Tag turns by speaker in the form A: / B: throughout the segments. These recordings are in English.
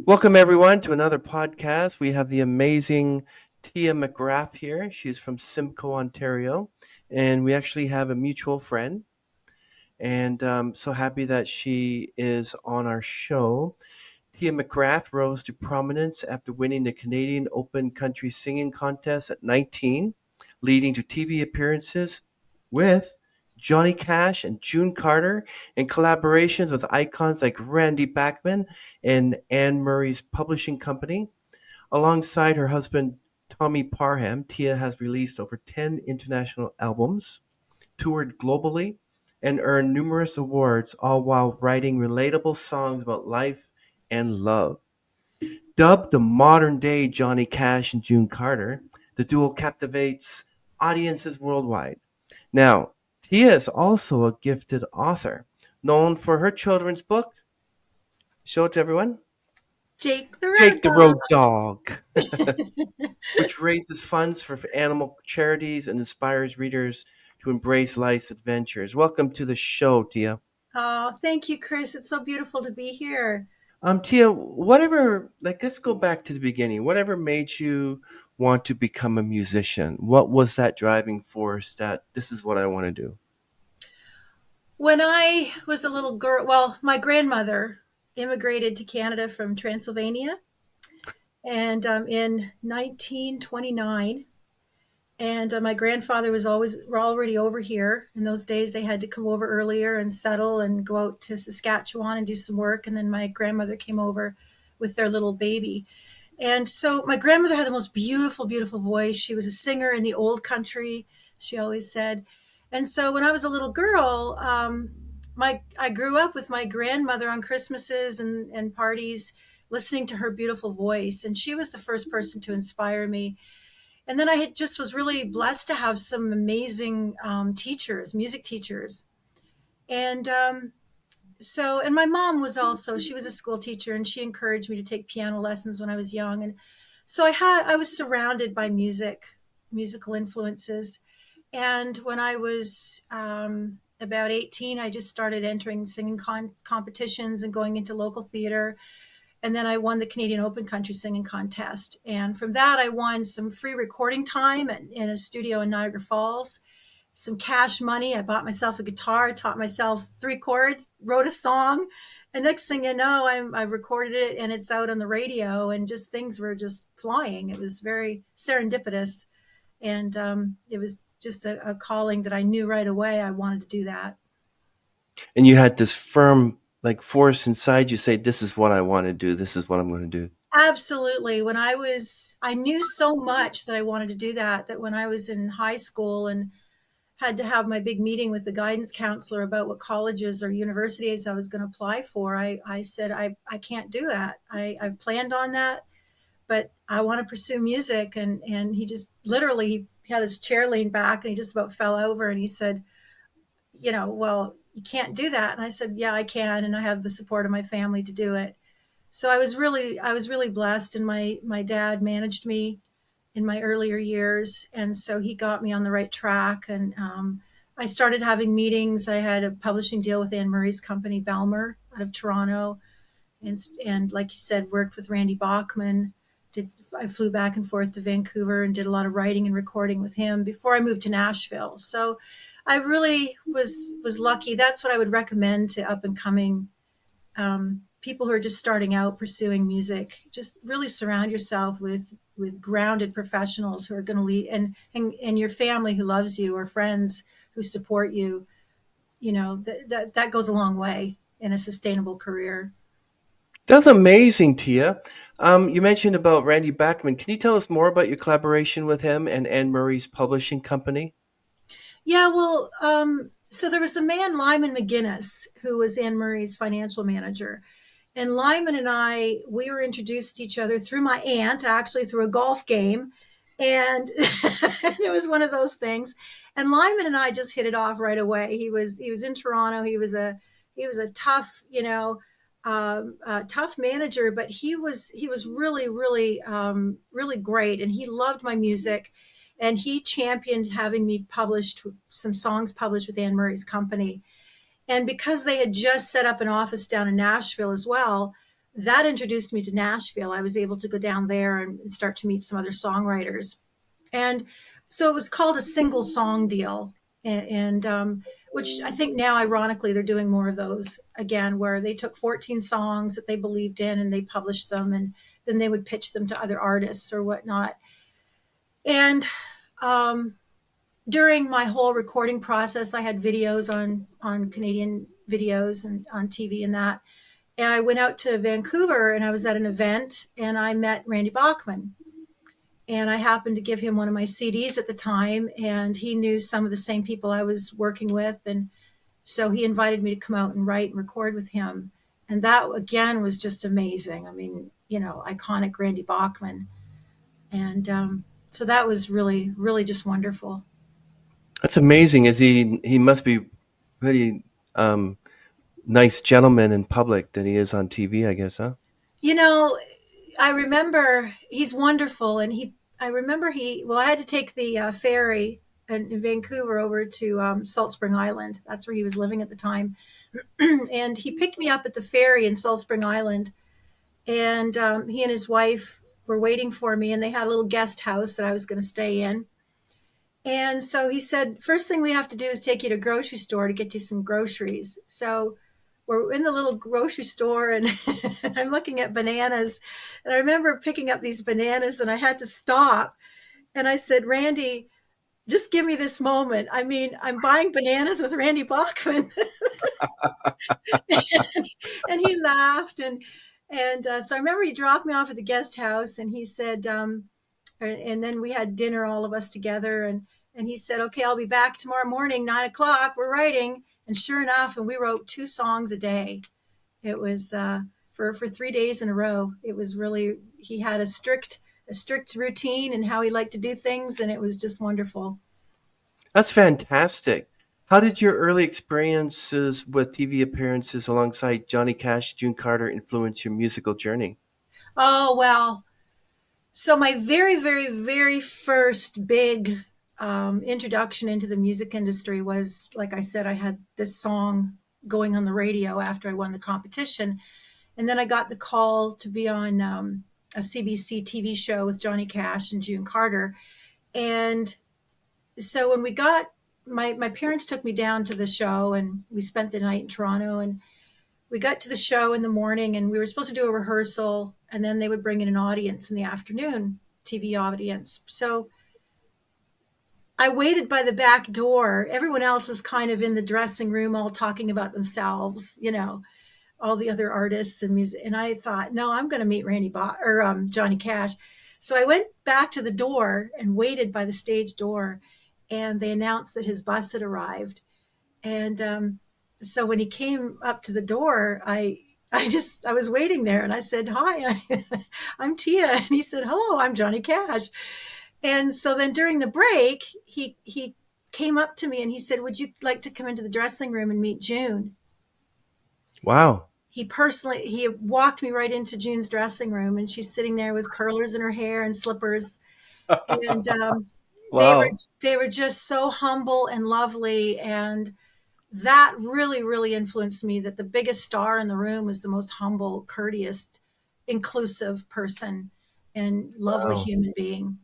A: Welcome, everyone, to another podcast. We have the amazing Tia McGraff here. She's from Simcoe, Ontario, and we actually have a mutual friend. And so happy that she is on our show. Tia McGraff rose to prominence after winning the Canadian Open Country Singing Contest at 19, leading to TV appearances with Johnny Cash and June Carter, and collaborations with icons like Randy Bachman and Anne Murray's publishing company. Alongside her husband Tommy Parham, Tia has released over 10 international albums, toured globally, and earned numerous awards, all while writing relatable songs about life and love. Dubbed the modern day Johnny Cash and June Carter, the duo captivates audiences worldwide. Now, Tia is also a gifted author, known for her children's book. Show it to everyone.
B: Jake the Road
A: Jake the Road
B: Dawg.
A: Dawg, which raises funds for animal charities and inspires readers to embrace life's adventures. Welcome to the show, Tia.
B: Oh, thank you, Chris. It's so beautiful to be here.
A: Tia, whatever, like, let's go back to the beginning. Whatever made you want to become a musician? What was that driving force that this is what I want to do?
B: When I was a little girl, well, my grandmother immigrated to Canada from Transylvania and in 1929. And my grandfather was always were already over here. In those days, they had to come over earlier and settle and go out to Saskatchewan and do some work. And then my grandmother came over with their little baby. And so my grandmother had the most beautiful, beautiful voice. She was a singer in the old country, she always said. And so when I was a little girl, I grew up with my grandmother on Christmases and parties, listening to her beautiful voice. And she was the first person to inspire me. And then I had just was really blessed to have some amazing teachers, music teachers. And and my mom was also, she was a school teacher and she encouraged me to take piano lessons when I was young. And so I was surrounded by musical influences. And when I was about 18, I just started entering singing competitions and going into local theater. And then I won the Canadian Open Country Singing Contest. And from that, I won some free recording time in a studio in Niagara Falls, some cash money. I bought myself a guitar, taught myself 3 chords, wrote a song. And next thing you know, I've recorded it and it's out on the radio, and just things were just flying. It was very serendipitous. And it was just a calling that I knew right away I wanted to do that.
A: And you had this firm, like, force inside you say, this is what I want to do. This is what I'm going to do.
B: Absolutely. I knew so much that I wanted to do that when I was in high school and had to have my big meeting with the guidance counselor about what colleges or universities I was going to apply for, I said, I can't do that. I've planned on that, but I want to pursue music. And he just literally he had his chair leaned back and he just about fell over. And he said, well, you can't do that. And I said, yeah, I can. And I have the support of my family to do it. So I was really blessed, and my dad managed me in my earlier years, and so he got me on the right track. And I started having meetings. I had a publishing deal with Anne Murray's company, Balmer, out of Toronto, and like you said, worked with Randy Bachman. I flew back and forth to Vancouver and did a lot of writing and recording with him before I moved to Nashville. So I really was lucky. That's what I would recommend to up and coming people who are just starting out pursuing music. Just really surround yourself with grounded professionals who are going to lead, and your family who loves you, or friends who support you. That goes a long way in a sustainable career.
A: That's amazing, Tia. You mentioned about Randy Bachman. Can you tell us more about your collaboration with him and Anne Murray's publishing company?
B: Yeah, well, so there was a man, Lyman McGinnis, who was Anne Murray's financial manager. And Lyman and we were introduced to each other through my aunt, actually through a golf game. And it was one of those things. And Lyman and I just hit it off right away. He was in Toronto. He was a tough, tough manager, but he was really, really, really great. And he loved my music, and he championed having me published, some songs published with Anne Murray's company. And because they had just set up an office down in Nashville as well, that introduced me to Nashville. I was able to go down there and start to meet some other songwriters. And so it was called a single song deal. And which I think now, ironically, they're doing more of those again, where they took 14 songs that they believed in and they published them, and then they would pitch them to other artists or whatnot. And um, during my whole recording process, I had videos on Canadian videos and on TV and that. And I went out to Vancouver and I was at an event and I met Randy Bachman. And I happened to give him one of my CDs at the time, and he knew some of the same people I was working with. And so he invited me to come out and write and record with him. And that again was just amazing. I mean, iconic Randy Bachman. And so that was really, really just wonderful.
A: That's amazing. Is he must be pretty nice gentleman in public than he is on TV, I guess, huh?
B: You know, I remember he's wonderful, and I remember well, I had to take the ferry in Vancouver over to Salt Spring Island. That's where he was living at the time. And he picked me up at the ferry in Salt Spring Island, and he and his wife were waiting for me, and they had a little guest house that I was going to stay in. And so he said, first thing we have to do is take you to a grocery store to get you some groceries. So we're in the little grocery store, and I'm looking at bananas. And I remember picking up these bananas and I had to stop. And I said, Randy, just give me this moment. I mean, I'm buying bananas with Randy Bachman. And he laughed. And so I remember he dropped me off at the guest house, and he said, and then we had dinner, all of us together. And he said, okay, I'll be back tomorrow morning, 9 o'clock. We're writing. And sure enough, and we wrote 2 songs a day. It was for 3 days in a row. It was really, he had a strict routine and how he liked to do things, and it was just wonderful.
A: That's fantastic. How did your early experiences with TV appearances alongside Johnny Cash, June Carter influence your musical journey?
B: Oh, well. So my very, very, very first big introduction into the music industry was, like I said, I had this song going on the radio after I won the competition. And then I got the call to be on a CBC TV show with Johnny Cash and June Carter. And so when we got, my parents took me down to the show, and we spent the night in Toronto. And we got to the show in the morning, and we were supposed to do a rehearsal, and then they would bring in an audience in the afternoon, TV audience. So I waited by the back door. Everyone else is kind of in the dressing room, all talking about themselves, all the other artists and music. And I thought, no, I'm going to meet Johnny Cash. So I went back to the door and waited by the stage door, and they announced that his bus had arrived. And so when he came up to the door, I was waiting there, and I said, hi, I'm Tia. And he said, hello, I'm Johnny Cash. And so then during the break, he came up to me and he said, would you like to come into the dressing room and meet June?
A: Wow.
B: He walked me right into June's dressing room, and she's sitting there with curlers in her hair and slippers. And they were
A: Wow.
B: they were just so humble and lovely. And that really, really influenced me, that the biggest star in the room was the most humble, courteous, inclusive person and lovely
A: Wow.
B: human being.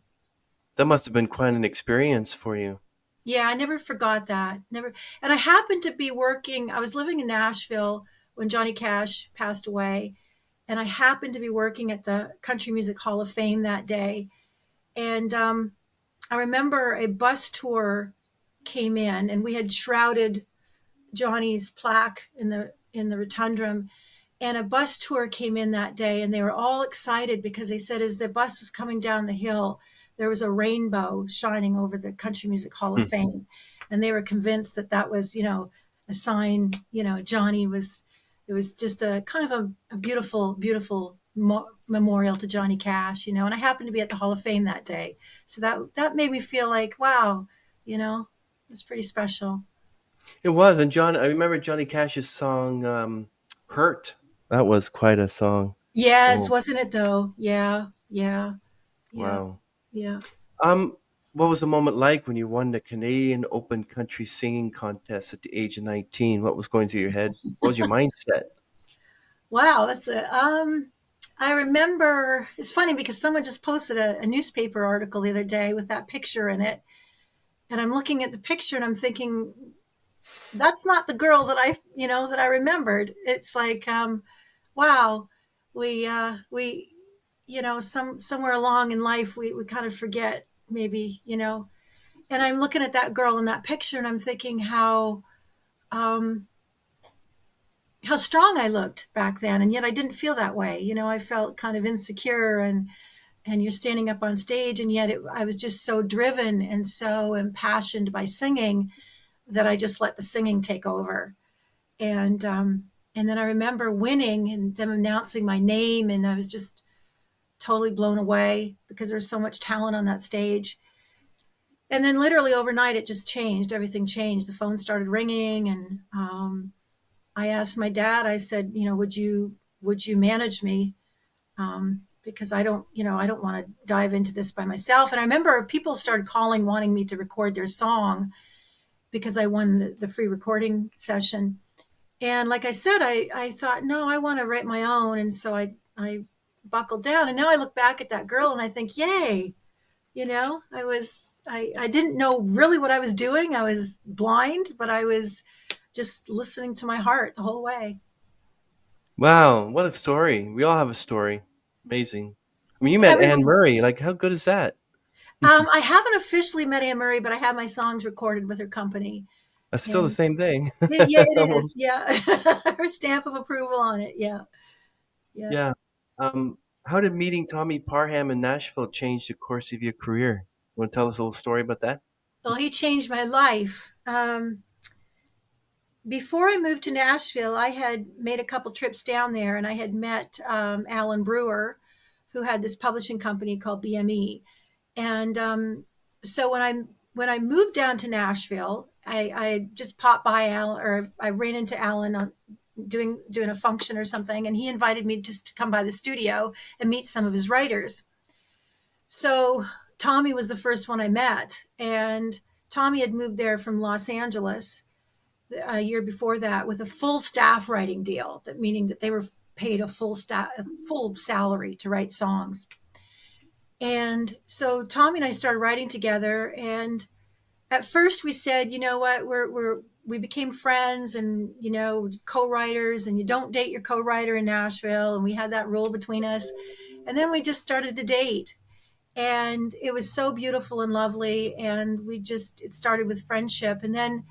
A: That must have been quite an experience for you.
B: Yeah, I never forgot that. Never. And I happened to be working, I was living in Nashville when Johnny Cash passed away. And I happened to be working at the Country Music Hall of Fame that day. And I remember a bus tour came in, and we had shrouded Johnny's plaque in the rotundum. And a bus tour came in that day, and they were all excited because they said as the bus was coming down the hill, there was a rainbow shining over the Country Music Hall of
A: Hmm.
B: Fame. And they were convinced that that was, a sign, Johnny was, it was just a kind of a beautiful, beautiful memorial to Johnny Cash, and I happened to be at the Hall of Fame that day. So that made me feel like, wow, it was pretty special.
A: It was, and John. I remember Johnny Cash's song "Hurt." That was quite a song.
B: Yes,
A: Oh,
B: wasn't it though? Yeah, yeah, yeah,
A: wow.
B: yeah.
A: Um, what was the moment like when you won the Canadian Open Country Singing Contest at the age of 19? What was going through your head? What was your mindset?
B: Wow, that's a I remember it's funny because someone just posted a newspaper article the other day with that picture in it. And I'm looking at the picture and I'm thinking, that's not the girl that that I remembered. It's like, wow, we, somewhere along in life, we kind of forget maybe. And I'm looking at that girl in that picture and I'm thinking um, how strong I looked back then. And yet I didn't feel that way. I felt kind of insecure and you're standing up on stage and yet I was just so driven and so impassioned by singing that I just let the singing take over. And then I remember winning and them announcing my name, and I was just totally blown away because there was so much talent on that stage. And then literally overnight, it just changed. Everything changed. The phone started ringing, and I asked my dad. I said, would you manage me? Because I don't want to dive into this by myself. And I remember people started calling, wanting me to record their song because I won the free recording session. And like I said, I thought, no, I want to write my own. And so I buckled down. And now I look back at that girl and I think, yay, I didn't know really what I was doing. I was blind, but I was just listening to my heart the whole way.
A: Wow, what a story. We all have a story. Amazing. I mean, you met Anne
B: Everyone,
A: Murray. Like, how good is that?
B: I haven't officially met Anne Murray, but I have my songs recorded with her company.
A: That's still the
B: And
A: same thing.
B: yeah, it is.
A: Almost.
B: Yeah. Her stamp of approval on it. Yeah. Yeah.
A: Yeah. How did meeting Tommy Parham in Nashville change the course of your career? You want to tell us a little story about that?
B: Well, he changed my life. Before I moved to Nashville, I had made a couple trips down there and I had met Alan Brewer, who had this publishing company called BME. And so when I moved down to Nashville, I just popped by Alan, or I ran into Alan on doing a function or something, and he invited me just to come by the studio and meet some of his writers. So Tommy was the first one I met, and Tommy had moved there from Los Angeles a year before that with a full staff writing deal, that meaning that they were paid a full salary to write songs. And so Tommy and I started writing together. And at first we said, you know what, we became friends and, co-writers, and you don't date your co-writer in Nashville. And we had that rule between us. And then we just started to date. And it was so beautiful and lovely. And it started with friendship. And then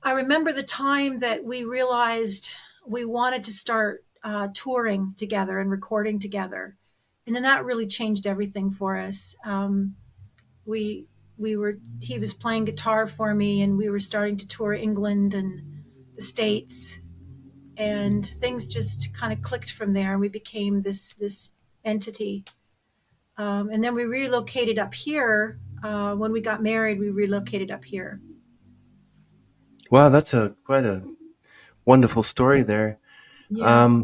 B: I remember the time that we realized we wanted to start touring together and recording together, and then that really changed everything for us. We we were He was playing guitar for me, and we were starting to tour England and the States, and things just kind of clicked from there. We became this entity, and then we relocated up here. When we got married, we relocated up here.
A: Wow, that's a quite a wonderful story there.
B: Yeah.
A: Um,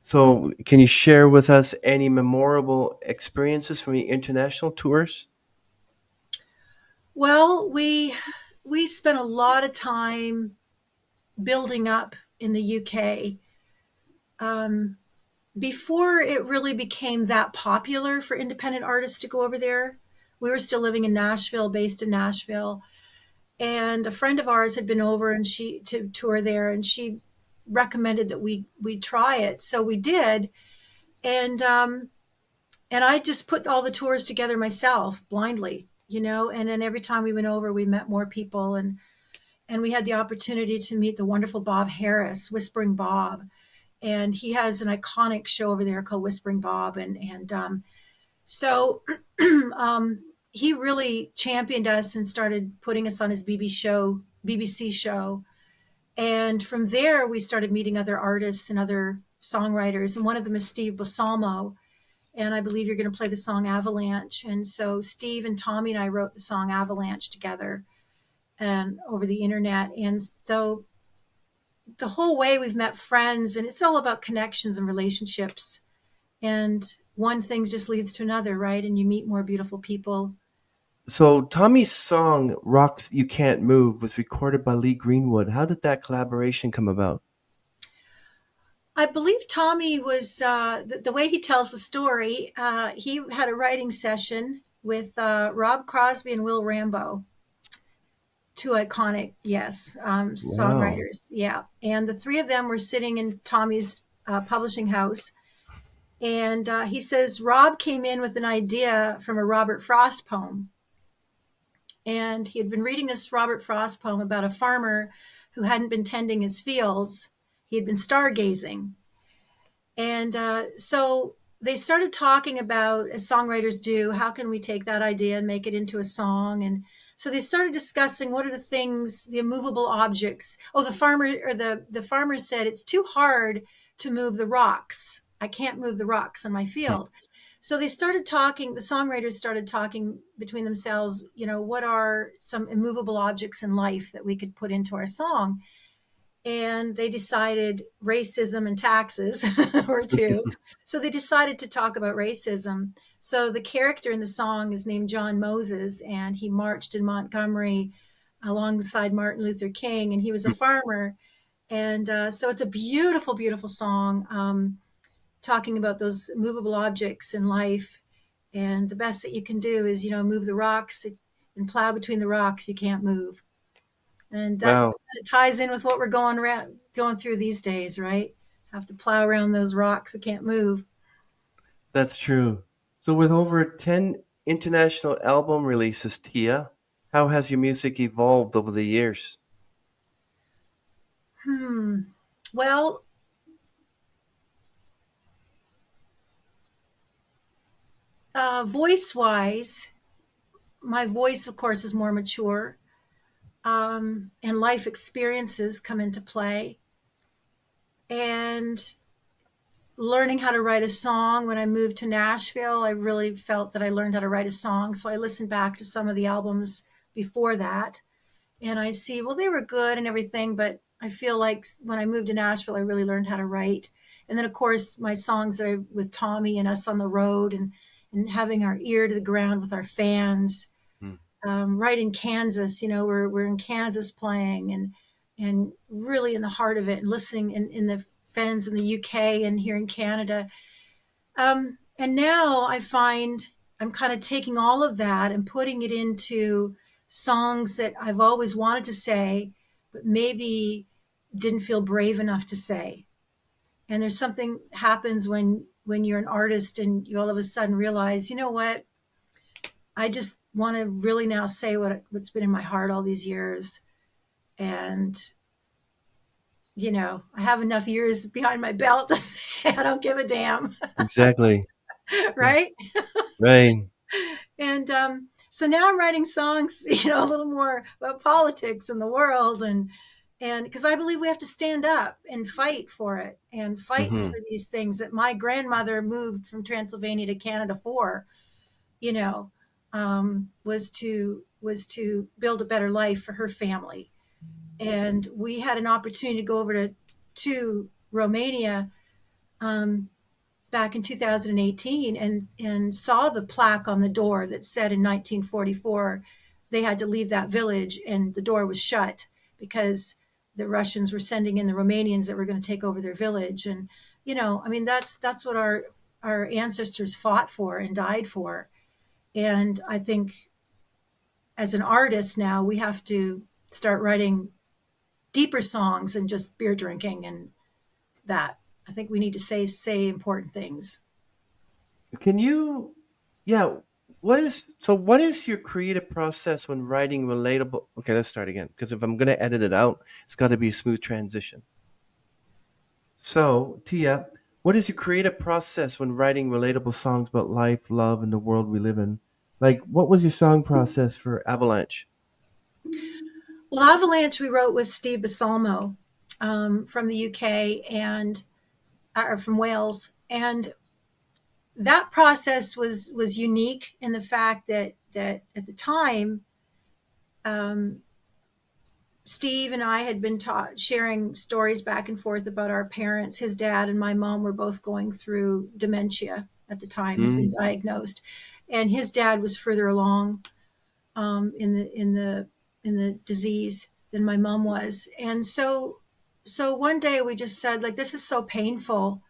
A: so, can you share with us any memorable experiences from your international tours?
B: Well, we spent a lot of time building up in the UK. Um, Before it really became that popular for independent artists to go over there, we were still living in Nashville, based in Nashville. And a friend of ours had been over and she to tour there, and she recommended that we try it. So we did, and and I just put all the tours together myself blindly. And then every time we went over, we met more people, and we had the opportunity to meet the wonderful Bob Harris, Whispering Bob, and he has an iconic show over there called Whispering Bob, and so he really championed us and started putting us on his BBC show, and from there we started meeting other artists and other songwriters, and one of them is Steve Balsamo, and I believe you're going to play the song Avalanche. And so Steve and Tommy and I wrote the song Avalanche together and over the internet. And so the whole way we've met friends, and it's all about connections and relationships. And one thing just leads to another, right? And you meet more beautiful people.
A: So, Tommy's song "Rocks You Can't Move" was recorded by Lee Greenwood. How did that collaboration come about?
B: I believe Tommy was the way he tells the story. He had a writing session with Rob Crosby and Will Rambo, two iconic, yes,
A: Wow.
B: songwriters. Yeah, and the three of them were sitting in Tommy's publishing house, and he says Rob came in with an idea from a Robert Frost poem, and he had been reading this Robert Frost poem about a farmer who hadn't been tending his fields. He had been stargazing. And so they started talking about, as songwriters do, how can we take that idea and make it into a song? And so they started discussing what are the things, the immovable objects. Oh, the farmer said it's too hard to move the rocks. I can't move the rocks in my
A: Hmm.
B: field. So they started talking, the songwriters started talking between themselves, what are some immovable objects in life that we could put into our song? And they decided racism and taxes were two. So they decided to talk about racism. So the character in the song is named John Moses, and he marched in Montgomery alongside Martin Luther King, and he was a farmer. And so it's a beautiful, beautiful song, talking about those movable objects in life. And the best that you can do is, move the rocks and plow between the rocks you can't move. And that
A: Wow.
B: kind of ties in with what we're going through these days, right? Have to plow around those rocks we can't move.
A: That's true. So, with over 10 international album releases, Tia, how has your music evolved over the years?
B: Hmm. Well, voice wise, my voice, of course, is more mature, and life experiences come into play. And learning how to write a song, when I moved to Nashville, I really felt that I learned how to write a song. So I listened back to some of the albums before that, and I see, well, they were good and everything, but I feel like when I moved to Nashville, I really learned how to write. And then, of course, my songs that are with Tommy and us on the road, and having our ear to the ground with our fans.
A: Hmm.
B: Right in Kansas, we're in Kansas playing, and really in the heart of it, and listening in the fans in the UK and here in Canada. And now I find I'm kind of taking all of that and putting it into songs that I've always wanted to say, but maybe didn't feel brave enough to say. And there's something happens when you're an artist and you all of a sudden realize, you know what, I just want to really now say what's been in my heart all these years. And I have enough years behind my belt to say I don't give a damn,
A: Exactly. Yeah.
B: right?
A: Right.
B: And so now I'm writing songs, a little more about politics in the world, and because I believe we have to stand up and fight for it, and fight
A: Hmm.
B: for these things that my grandmother moved from Transylvania to Canada for, you know, was to build a better life for her family. And we had an opportunity to go over to Romania, um, back in 2018, and saw the plaque on the door that said in 1944 they had to leave that village, and the door was shut because the Russians were sending in the Romanians that were going to take over their village. And I mean, that's what our ancestors fought for and died for. And I think as an artist now we have to start writing deeper songs than just beer drinking and that. I think we need to say important things.
A: Can you, yeah, what is your creative process when writing relatable? Okay, let's start again because if I'm going to edit it out, it's got to be a smooth transition. So, Tia, what is your creative process when writing relatable songs about life, love, and the world we live in? Like, what was your song process for Avalanche?
B: Well, Avalanche we wrote with Steve Basalmo, from the UK, and from Wales, and that process was unique in the fact that at the time, um, Steve and I had been sharing stories back and forth about our parents. His dad and my mom were both going through dementia at the time, had been
A: Mm,
B: diagnosed, and his dad was further along, in the disease than my mom was. And so so one day we just said, like, this is so painful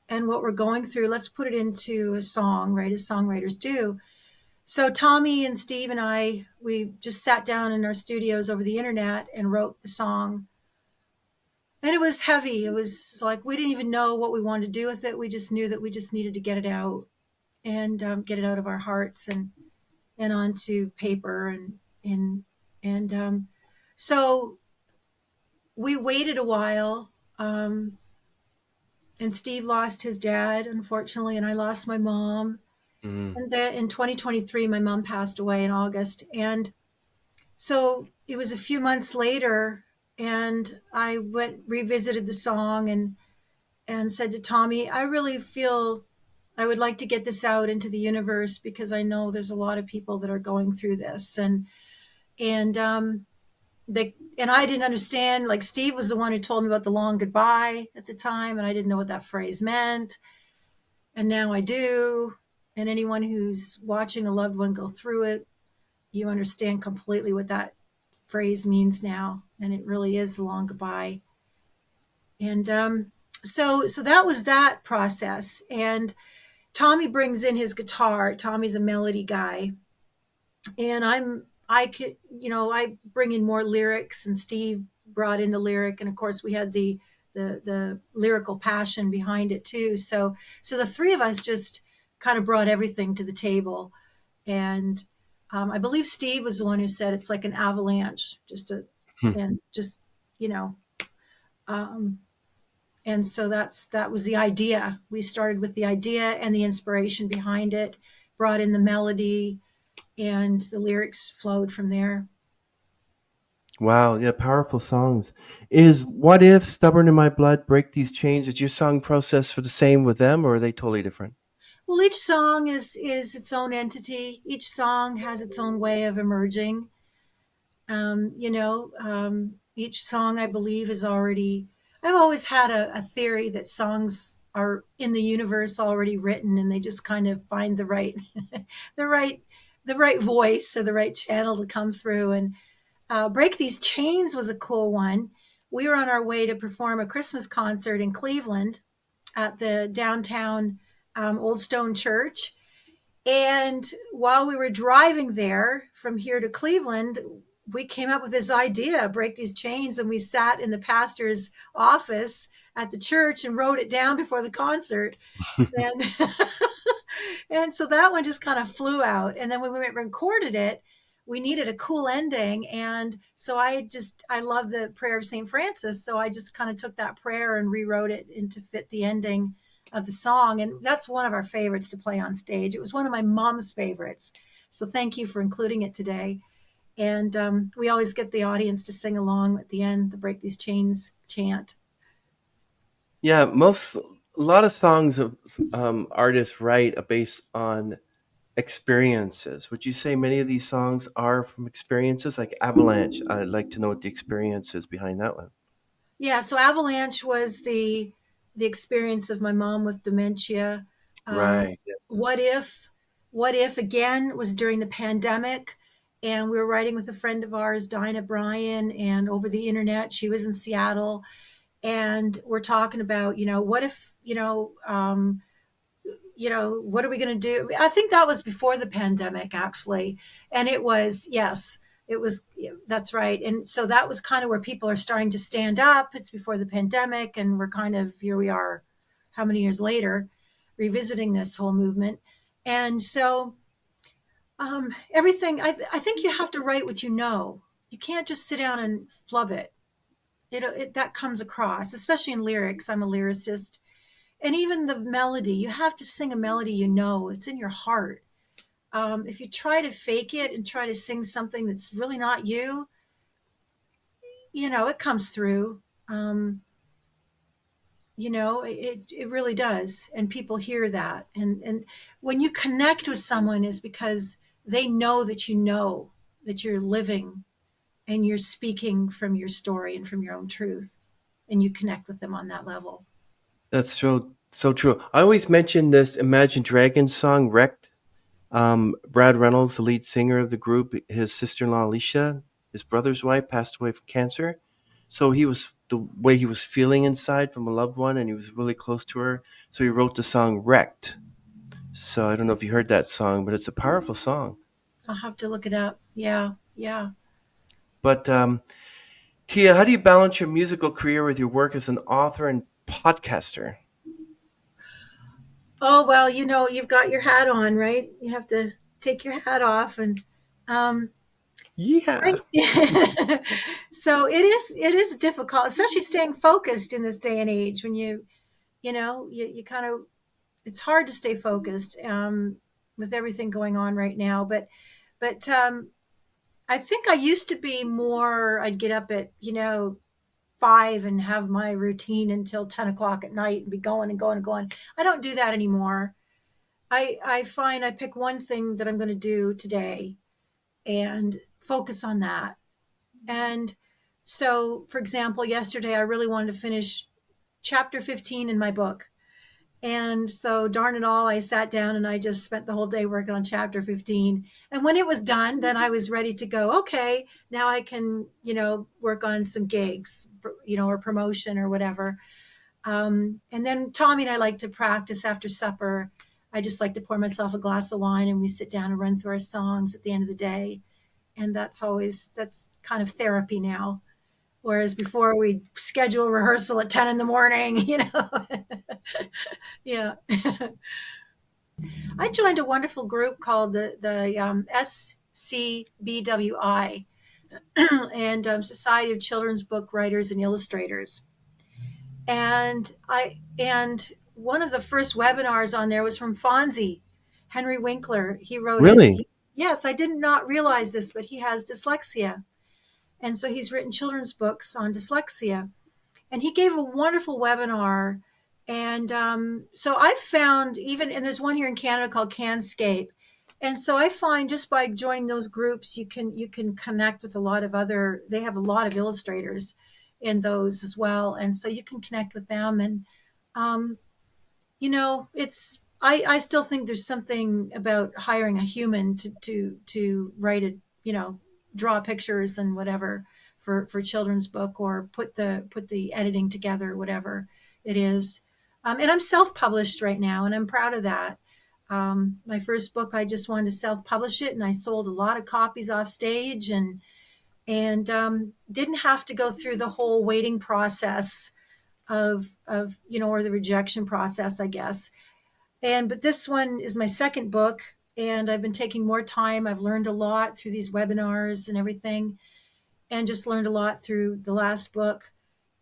B: and what we're going through, let's put it into a song, right, as songwriters do. So Tommy and Steve and I, we just sat down in our studios over the internet and wrote the song. And it was heavy. It was like we didn't even know what we wanted to do with it. We just knew that we just needed to get it out and get it out of our hearts and onto paper and so we waited a while. And Steve lost his dad, unfortunately, and I lost my mom.
A: Mm.
B: And then in 2023, my mom passed away in August. And so it was a few months later, and I went revisited the song and said to Tommy, I really feel I would like to get this out into the universe because I know there's a lot of people that are going through this. And they and I didn't understand. Like Steve was the one who told me about the long goodbye at the time, and I didn't know what that phrase meant. And now I do. And anyone who's watching a loved one go through it, you understand completely what that phrase means now. And it really is a long goodbye. And so that was that process. And Tommy brings in his guitar. Tommy's a melody guy, and I could, I bring in more lyrics, and Steve brought in the lyric, and of course we had the lyrical passion behind it too. So the three of us just kind of brought everything to the table, and I believe Steve was the one who said it's like an avalanche, and just you know, um, and so that was the idea. We started with the idea and the inspiration behind it, brought in the melody, and the lyrics flowed from there.
A: Wow, yeah, powerful songs. Is What If, Stubborn in My Blood, Break These Chains, is your song process for the same with them, or are they totally different?
B: Well, each song is its own entity. Each song has its own way of emerging. Each song I believe is already. I've always had a theory that songs are in the universe already written, and they just kind of find the right, the right, the right voice or the right channel to come through. And "Break These Chains" was a cool one. We were on our way to perform a Christmas concert in Cleveland at the downtown Old Stone Church. And while we were driving there from here to Cleveland, we came up with this idea, break these chains, and we sat in the pastor's office at the church and wrote it down before the concert. And and so that one just kind of flew out. And then when we recorded it, we needed a cool ending. And so I love the prayer of St. Francis. So I just kind of took that prayer and rewrote it into fit the ending of the song. And that's one of our favorites to play on stage. It was one of my mom's favorites. So thank you for including it today. And we always get the audience to sing along at the end, the Break These Chains chant.
A: Yeah, a lot of songs of artists write are based on experiences. Would you say many of these songs are from experiences like Avalanche? I'd like to know what the experience is behind that one.
B: Yeah, so Avalanche was the experience of my mom with dementia. Um,
A: Right. Yeah.
B: what if, what if again was during the pandemic, and we were writing with a friend of ours, Dinah Bryan, and over the internet, she was in Seattle, and we're talking about, what if, what are we going to do? I think that was before the pandemic, actually. And it was, yes, it was, that's right. And so that was kind of where people are starting to stand up. It's before the pandemic, and we're kind of, here we are, how many years later, revisiting this whole movement. And so I think you have to write what you know. You can't just sit down and flub it. That comes across, especially in lyrics. I'm a lyricist, and even the melody, you have to sing a melody, it's in your heart. If you try to fake it and try to sing something that's really not you, it comes through. It really does, and people hear that. And when you connect with someone is because they know that you're living and you're speaking from your story and from your own truth, and you connect with them on that level.
A: That's so true. I always mention this Imagine Dragons song, Wrecked. Brad Reynolds, the lead singer of the group, his sister in law Alicia, his brother's wife, passed away from cancer. So he was the way he was feeling inside from a loved one, and he was really close to her. So he wrote the song "Wrecked." So I don't know if you heard that song, but it's a powerful song.
B: I'll have to look it up. Yeah, yeah.
A: But Tia, how do you balance your musical career with your work as an author and podcaster?
B: Oh, well, you've got your hat on, right? You have to take your hat off and um
A: Yeah.
B: right. So it is difficult, especially staying focused in this day and age when you kind of it's hard to stay focused with everything going on right now. But I think I used to be more. I'd get up at 5 and have my routine until 10 o'clock at night and be going and going and going. I don't do that anymore. I find I pick one thing that I'm going to do today and focus on that. And so, for example, yesterday I really wanted to finish chapter 15 in my book. And so, darn it all, I sat down and I just spent the whole day working on chapter 15. And when it was done, then I was ready to go, okay, now I can, work on some gigs, or promotion or whatever. And then Tommy and I like to practice after supper. I just like to pour myself a glass of wine and we sit down and run through our songs at the end of the day. And that's kind of therapy now. Whereas before we'd schedule rehearsal at 10 in the morning, yeah. I joined a wonderful group called the SCBWI and Society of Children's Book Writers and Illustrators. And one of the first webinars on there was from Fonzie, Henry Winkler. He wrote it.
A: Really?
B: Yes, I did not realize this, but he has dyslexia. And so he's written children's books on dyslexia. And he gave a wonderful webinar. And so I found and there's one here in Canada called Canscape. And so I find just by joining those groups, you can connect with a lot of other. They have a lot of illustrators in those as well, and so you can connect with them. And um, it's I still think there's something about hiring a human to write it, draw pictures and whatever for children's book or put the editing together, whatever it is. And I'm self-published right now, and I'm proud of that. My first book, I just wanted to self-publish it, and I sold a lot of copies off stage, and didn't have to go through the whole waiting process of or the rejection process, I guess. But this one is my second book, and I've been taking more time. I've learned a lot through these webinars and everything, and just learned a lot through the last book.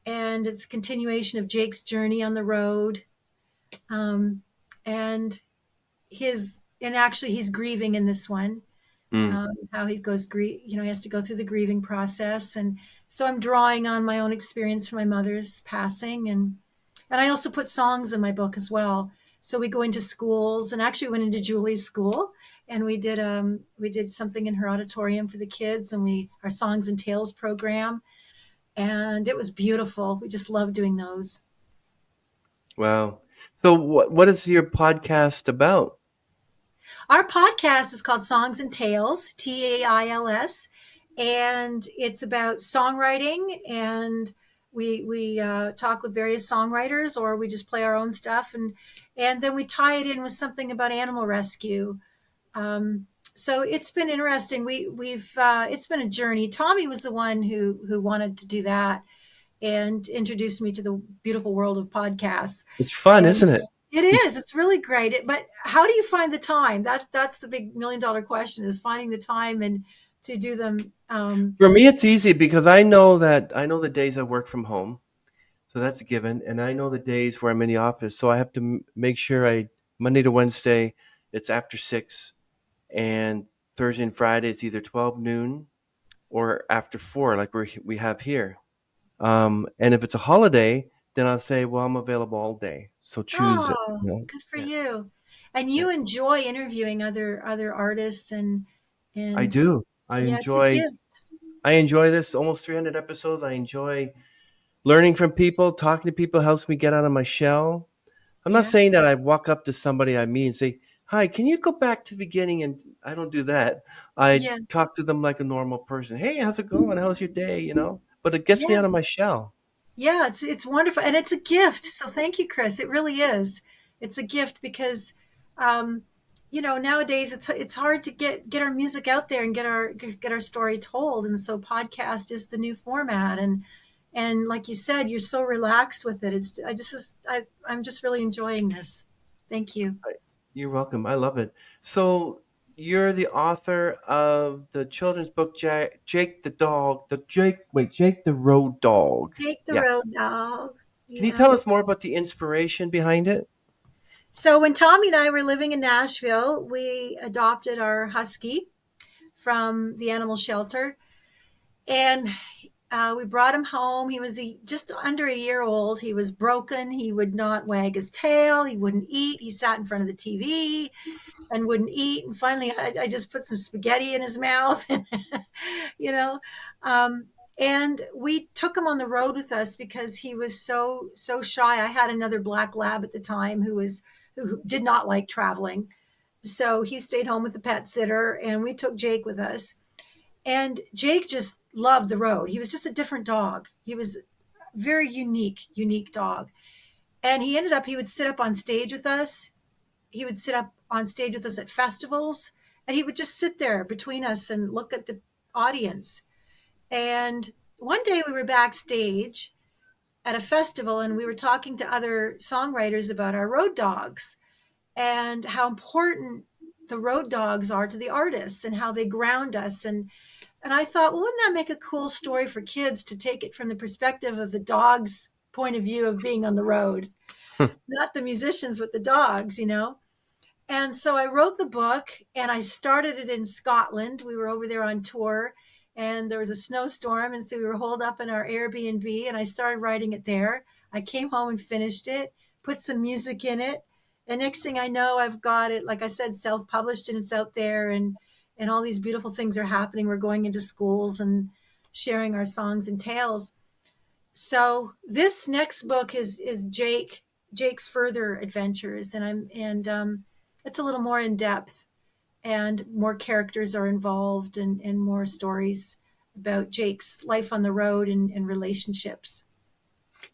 B: And it's a continuation of Jake's journey on the road. Um, and actually he's grieving in this one.
A: Mm.
B: How he goes, he has to go through the grieving process. And so I'm drawing on my own experience from my mother's passing. And I also put songs in my book as well. So we go into schools, and actually went into Julie's school, and we did something in her auditorium for the kids, and our Songs and Tales program, and it was beautiful. We just love doing those.
A: Wow. So what is your podcast about?
B: Our podcast is called Songs and Tales, Tails, and it's about songwriting. And we talk with various songwriters, or we just play our own stuff, and then we tie it in with something about animal rescue. So it's been interesting. We've it's been a journey. Tommy was the one who wanted to do that and introduced me to the beautiful world of podcasts.
A: It's fun,
B: And
A: isn't it?
B: it is. It's really great. But how do you find the time? That's the big $1 million question: is finding the time and to do them.
A: For me, it's easy because I know the days I work from home, so that's a given, and I know the days where I'm in the office. So I have to make sure Monday to Wednesday, it's after 6, and Thursday and Friday it's either 12 noon or after 4, like we have here. And if it's a holiday, then I'll say, well, I'm available all day, so choose it.
B: Oh,
A: You know?
B: good for
A: Yeah,
B: you. And
A: yeah.
B: you enjoy interviewing other artists
A: I
B: and
A: do.
B: yeah, it's a gift.
A: I enjoy this almost 300 episodes. I enjoy learning from people, talking to people helps me get out of my shell. I'm not
B: Yeah,
A: saying that I walk up to somebody I meet and say, "Hi, can you go back to the beginning?" And I don't do that. I
B: yeah,
A: talk to them like a normal person. Hey, how's it going? How's your day? But it gets me
B: yeah.
A: out of my shell.
B: Yeah, it's wonderful, and it's a gift. So thank you, Chris. It really is. It's a gift because, um, nowadays it's hard to get our music out there and get our story told, and so podcast is the new format. And like you said, you're so relaxed with it. I'm just really enjoying this. Thank you.
A: You're welcome. I love it. So you're the author of the children's book Jake the Dog, Jake the Road Dog.
B: Jake the
A: Yeah.
B: Road Dog.
A: Can you
B: Yeah.
A: tell us more about the inspiration behind it?
B: So when Tommy and I were living in Nashville, we adopted our husky from the animal shelter, and we brought him home. He was just under a year old. He was broken. He would not wag his tail. He wouldn't eat. He sat in front of the TV and wouldn't eat. And finally, I just put some spaghetti in his mouth, and, you know. Um, and we took him on the road with us because he was so shy. I had another black lab at the time who did not like traveling, so he stayed home with the pet sitter, and we took Jake with us. And Jake just loved the road. He was just a different dog. He was a very unique dog. And he would sit up on stage with us. He would sit up on stage with us at festivals, and he would just sit there between us and look at the audience. And one day we were backstage at a festival, and we were talking to other songwriters about our road dogs and how important the road dogs are to the artists and how they ground us. And I thought, well, wouldn't that make a cool story for kids to take it from the perspective of the dog's point of view of being on the road, not the musicians, but the dogs. And so I wrote the book, and I started it in Scotland. We were over there on tour, and there was a snowstorm. And so we were holed up in our Airbnb, and I started writing it there. I came home and finished it, put some music in it. And next thing I know, I've got it, like I said, self published, and it's out there. And all these beautiful things are happening. We're going into schools and sharing our songs and tales. So this next book is Jake's further adventures, and it's a little more in depth, and more characters are involved, and more stories about Jake's life on the road and relationships.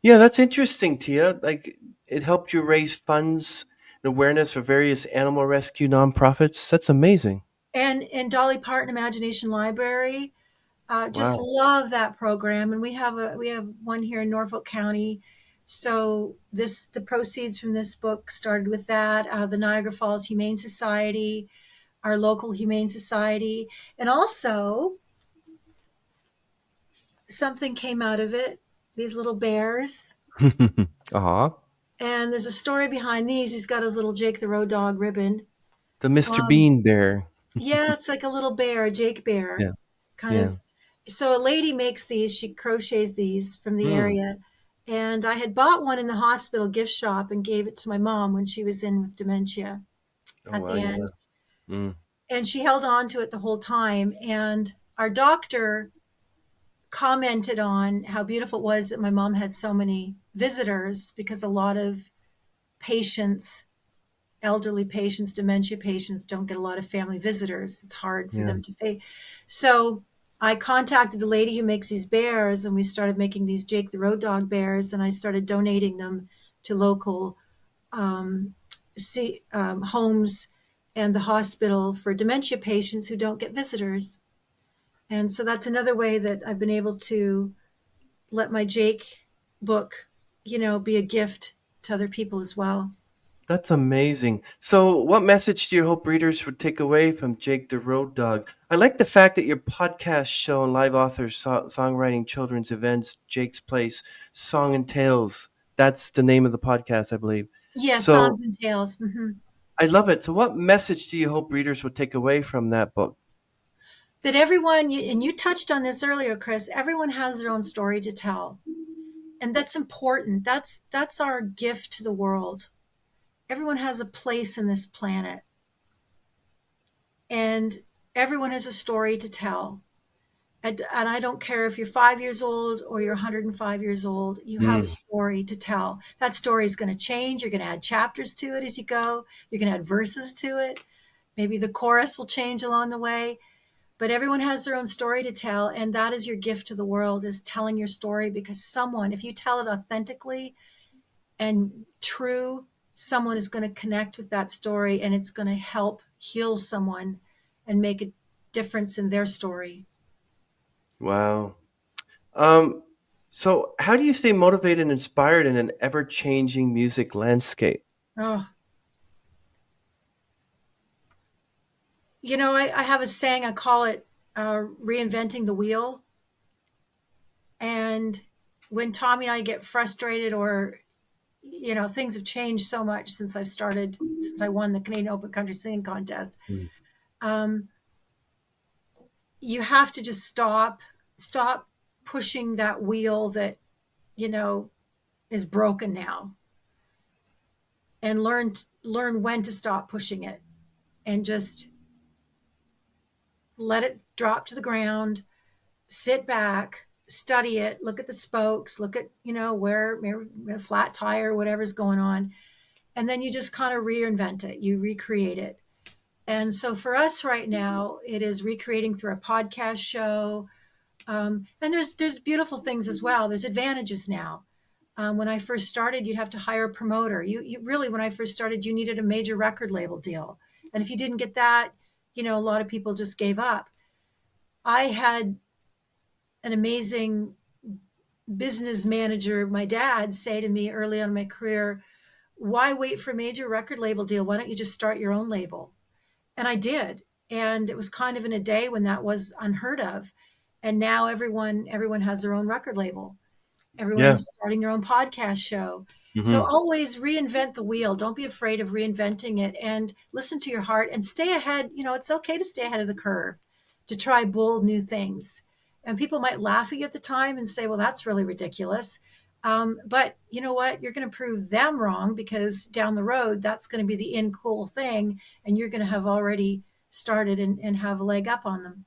A: Yeah, that's interesting, Tia. Like it helped you raise funds and awareness for various animal rescue nonprofits. That's amazing.
B: And Dolly Parton Imagination Library, just
A: Wow.
B: love that program. And we have one here in Norfolk County. So the proceeds from this book started with that. The Niagara Falls Humane Society, our local Humane Society, and also something came out of it. These little bears.
A: Aw.
B: And there's a story behind these. He's got his little Jake the Road Dog ribbon.
A: The Mr.
B: Um,
A: Bean bear.
B: yeah, it's like a little bear, a Jake bear,
A: Yeah.
B: kind
A: Yeah.
B: of. So a lady makes these. She crochets these from the
A: Mm.
B: area, and I had bought one in the hospital gift shop and gave it to my mom when she was in with dementia
A: Oh
B: at
A: wow,
B: the
A: yeah.
B: end,
A: Mm.
B: and she held on to it the whole time. And our doctor commented on how beautiful it was that my mom had so many visitors, because a lot of patients, elderly patients, dementia patients, don't get a lot of family visitors. It's hard for
A: Yeah.
B: them to pay. So I contacted the lady who makes these bears, and we started making these Jake the Road Dog bears, and I started donating them to local um, homes and the hospital for dementia patients who don't get visitors. And so that's another way that I've been able to let my Jake book, be a gift to other people as well.
A: That's amazing. So, what message do you hope readers would take away from Jake the Road Dog? I like the fact that your podcast show and live authors songwriting children's events, Jake's Place, Song and Tales. That's the name of the podcast, I believe.
B: Yeah,
A: So,
B: songs and tales.
A: I love it. So, what message do you hope readers would take away from that book?
B: That everyone, and you touched on this earlier, Chris, everyone has their own story to tell. And that's important. That's our gift to the world. Everyone has a place in this planet, and everyone has a story to tell. And I don't care if you're 5 years old or you're 105 years old, you have a
A: Mm.
B: story to tell. That story is going to change. You're going to add chapters to it as you go. You're going to add verses to it. Maybe the chorus will change along the way. But everyone has their own story to tell, and that is your gift to the world, is telling your story, because someone, if you tell it authentically and true, someone is going to connect with that story, and it's going to help heal someone and make a difference in their story.
A: Wow. Um, so how do you stay motivated and inspired in an ever-changing music landscape?
B: Oh, I have a saying, I call it reinventing the wheel. And when Tommy and I get frustrated, or things have changed so much since I won the Canadian Open Country Singing Contest.
A: Mm.
B: um, you have to just stop pushing that wheel that you know is broken now, and learn when to stop pushing it, and just let it drop to the ground, sit back, study it, look at the spokes, look at where maybe a flat tire, whatever's going on, and then you just kind of reinvent it, you recreate it. And so for us right now, it is recreating through a podcast show. And there's beautiful things as well. There's advantages now. When I first started, you'd have to hire a promoter. You really, when I first started, you needed a major record label deal. And if you didn't get that, a lot of people just gave up. I had an amazing business manager, my dad, say to me early on in my career, why wait for a major record label deal? Why don't you just start your own label? And I did. And it was kind of in a day when that was unheard of. And now everyone has their own record label.
A: Yeah.
B: Everyone's starting their own podcast show. So
A: Hmm.
B: always reinvent the wheel. Don't be afraid of reinventing it, and listen to your heart and stay ahead. It's okay to stay ahead of the curve, to try bold new things. And people might laugh at you at the time and say, well, that's really ridiculous. But you know what? You're going to prove them wrong, because down the road, that's going to be the in cool thing. And you're going to have already started and have a leg up on them.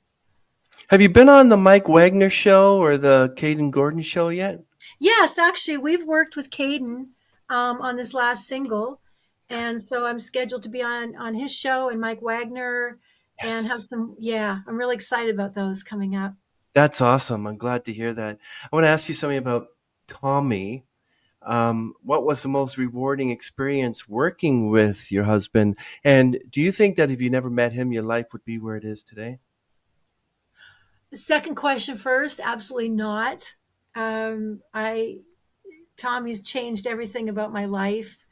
A: Have you been on the Mike Wagner show or the Caden Gordon show yet?
B: Yes, actually, we've worked with Caden on this last single, and so I'm scheduled to be on his show and Mike Wagner, and have
A: Yes.
B: some. Yeah, I'm really excited about those coming up.
A: That's awesome. I'm glad to hear that. I want to ask you something about Tommy. What was the most rewarding experience working with your husband? And do you think that if you never met him, your life would be where it is today?
B: Second question first, absolutely not. I Tommy's changed everything about my life,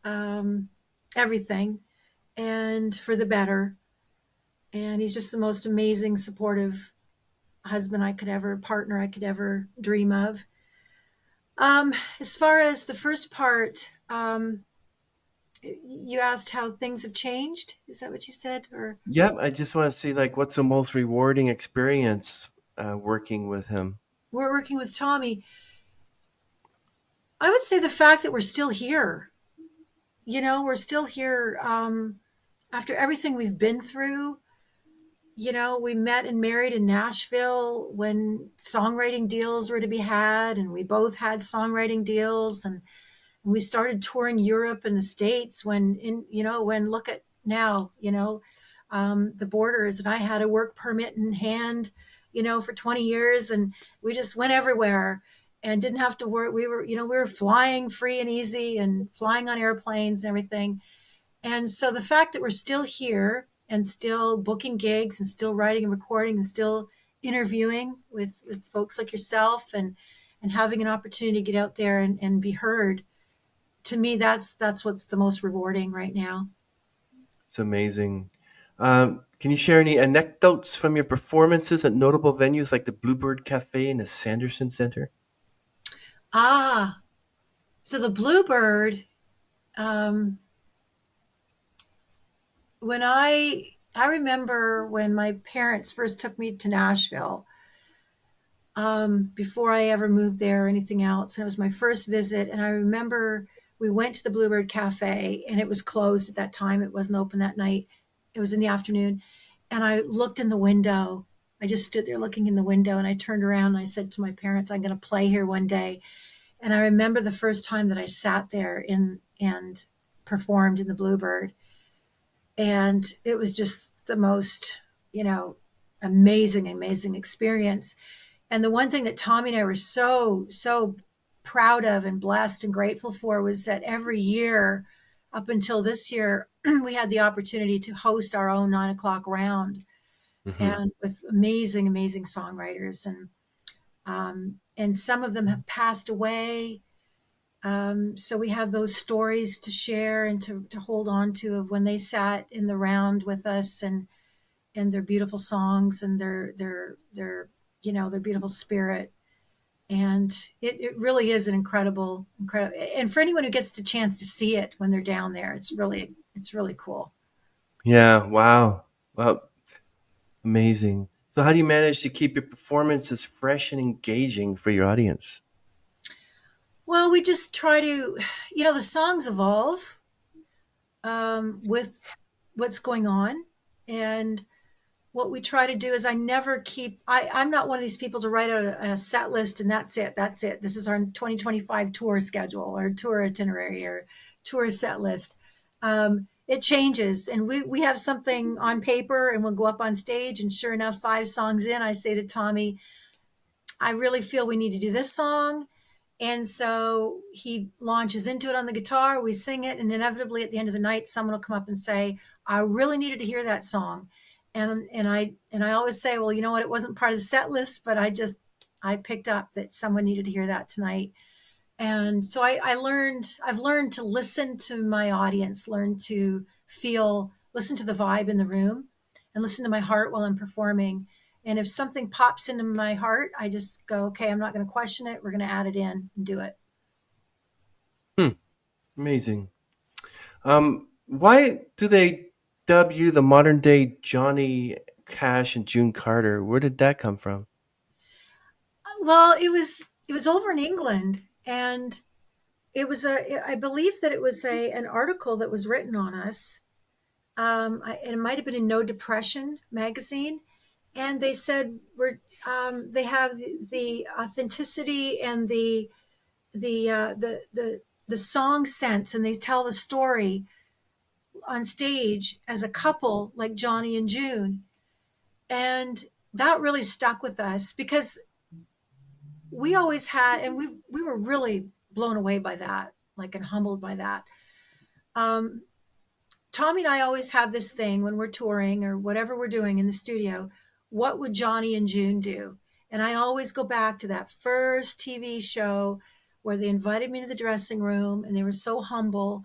B: um, everything, and for the better. And he's just the most amazing, supportive husband I could ever, partner I could ever dream of. As far as the first part, you asked how things have changed. Is that what you said? Or
A: Yeah, I just want to see like what's the most rewarding experience working with him.
B: we're working with Tommy. I would say the fact that we're still here. We're still here after everything we've been through. We met and married in Nashville when songwriting deals were to be had, and we both had songwriting deals, and we started touring Europe and the States when look at now, the borders, and I had a work permit in hand, for 20 years, and we just went everywhere and didn't have to work. We were flying free and easy and flying on airplanes and everything. And so the fact that we're still here and still booking gigs and still writing and recording and still interviewing with folks like yourself, and having an opportunity to get out there and be heard, to me, that's what's the most rewarding right now.
A: It's amazing. Can you share any anecdotes from your performances at notable venues like the Bluebird Cafe and the Sanderson Center?
B: Ah, so the Bluebird, um, when I remember when my parents first took me to Nashville, before I ever moved there or anything else. And it was my first visit. And I remember we went to the Bluebird Cafe, and it was closed at that time. It wasn't open that night. It was in the afternoon. And I looked in the window. I just stood there looking in the window, and I turned around and I said to my parents, I'm going to play here one day. And I remember the first time that I sat there and performed in the Bluebird. And it was just the most, you know, amazing, amazing experience. And the one thing that Tommy and I were so proud of and blessed and grateful for was that every year, up until this year, we had the opportunity to host our own 9 o'clock round,
A: Hmm.
B: and with amazing, amazing songwriters. And some of them have passed away. So we have those stories to share and to hold on to of when they sat in the round with us, and their beautiful songs and their their beautiful spirit. And it really is an incredible. And for anyone who gets the chance to see it when they're down there, it's really cool.
A: Yeah. Wow. Well, amazing. So, how do you manage to keep your performances fresh and engaging for your audience?
B: Well, we just try to, the songs evolve with what's going on. And what we try to do is I never keep, I'm not one of these people to write a set list and that's it. This is our 2025 tour schedule or tour itinerary or tour set list. It changes, and we have something on paper and we'll go up on stage, and sure enough, 5 songs in, I say to Tommy, I really feel we need to do this song. And so he launches into it on the guitar, we sing it, and inevitably at the end of the night, someone will come up and say, I really needed to hear that song. And I always say, well, you know what, it wasn't part of the set list, but I picked up that someone needed to hear that tonight. And so I've learned to listen to my audience, learn to listen to the vibe in the room, and listen to my heart while I'm performing. And if something pops into my heart, I just go, okay, I'm not going to question it. We're going to add it in and do it.
A: Hmm. Amazing. Why do they dub you the modern day Johnny Cash and June Carter? Where did that come from?
B: Well, it was over in England, and I believe that it was an article that was written on us. And it might have been in No Depression magazine, and they said they have the authenticity and the song sense, and they tell the story on stage as a couple like Johnny and June. And that really stuck with us because we always had, and we were really blown away by that, like, and humbled by that. um, Tommy and I always have this thing when we're touring or whatever we're doing in the studio. What would Johnny and June do? And I always go back to that first TV show where they invited me to the dressing room and they were so humble.